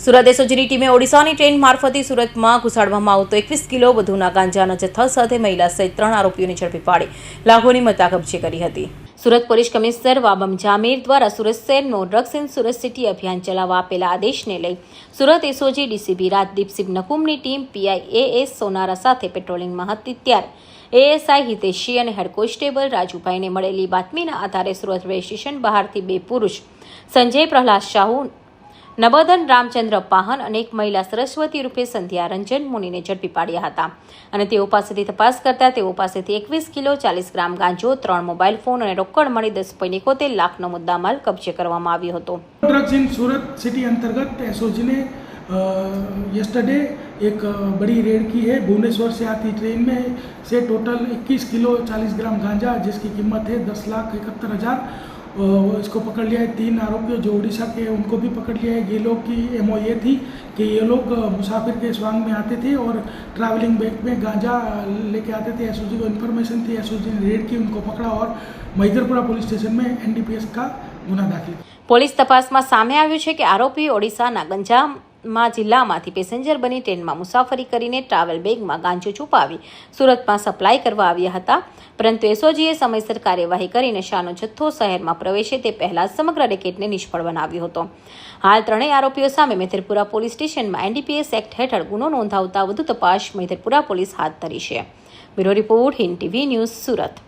સુરત એસઓજીની ટીમે ઓડિશાની ટ્રેન મારફતે સુરતમાં ઘુસાડવામાં આવતો 21 કિલો વધુના ગાંજાના જથ્થા સાથે મહિલા સહિત 3 આરોપીઓને ઝડપી પાડી લાખોની મત્તા કબજે કરી હતી। સુરત પોલીસ કમિશનર વાબમ જામીર દ્વારા સુરત શહેરનો ડ્રગ્સ ઇન સુરત સિટી અભિયાન ચલાવવા આપેલા આદેશને લઈ સુરત એસઓજી ડીસીપી રાજદીપસિંહ નકુમની ટીમ પીઆઈએએસ સોનારા સાથે પેટ્રોલિંગમાં હતી ત્યારે એએસઆઈ હિતેશજી અને હેડ કોન્સ્ટેબલ રાજુભાઈને મળેલી બાતમીના આધારે સુરત રેલવે સ્ટેશન બહારથી 2 પુરુષ સંજય પ્રહલાદ શાહુ, નબોદન રામચંદ્ર પાહન અને એક મહિલા સરસ્વતી રૂપે સંધ્યા રંજન મુનિને ઝડપી પાડ્યા હતા અને તેઓ પાસેથી તપાસ કરતા તેઓ પાસેથી 21 કિલો 40 ગ્રામ ગાંજો, 3 મોબાઈલ ફોન અને રોકડ મળી 10.71 લાખનો મુદ્દામાલ કબજે કરવામાં આવ્યો હતો। ड्रग्स इन सूरत सिटी अंतर्गत एसओजी ने यस्टरडे एक बड़ी रेड की है। भुवनेश्वर से आती ट्रेन में से टोटल 21 किलो 40 ग्राम गांजा जिसकी कीमत है 10,71,000 इसको पकड़ लिया है। 3 आरोपियों जो उड़ीसा के उनको भी पकड़ लिया है। ये लोग की एमओ ये थी कि ये लोग मुसाफिर के स्वांग में आते थे और ट्रैवलिंग बैग में गांजा लेके आते थे। एसओजी को इन्फॉर्मेशन थी, एसओजी ने रेड की, उनको पकड़ा और महिदरपुरा पुलिस स्टेशन में एनडीपीएस का गुना दाखिल। પોલીસ તપાસમાં સામે આવ્યું છે કે આરોપી ઓડિશાના ગંજામા જિલ્લામાંથી પેસેન્જર બની ટ્રેનમાં મુસાફરી કરીને ટ્રાવેલ બેગમાં ગાંજો છુપાવી સુરતમાં સપ્લાય કરવા આવ્યા હતા, પરંતુ એસઓજીએ સમયસર કાર્યવાહી કરી નશાનો જથ્થો શહેરમાં પ્રવેશે તે પહેલા સમગ્ર રેકેટને નિષ્ફળ બનાવ્યો હતો। હાલ ત્રણેય આરોપીઓ સામે મેધરપુરા પોલીસ સ્ટેશનમાં એનડીપીએસ એક્ટ હેઠળ ગુનો નોંધાવતા વધુ તપાસ મેધરપુરા પોલીસ હાથ ધરી છે। Bureau report, Hind TV news, Surat.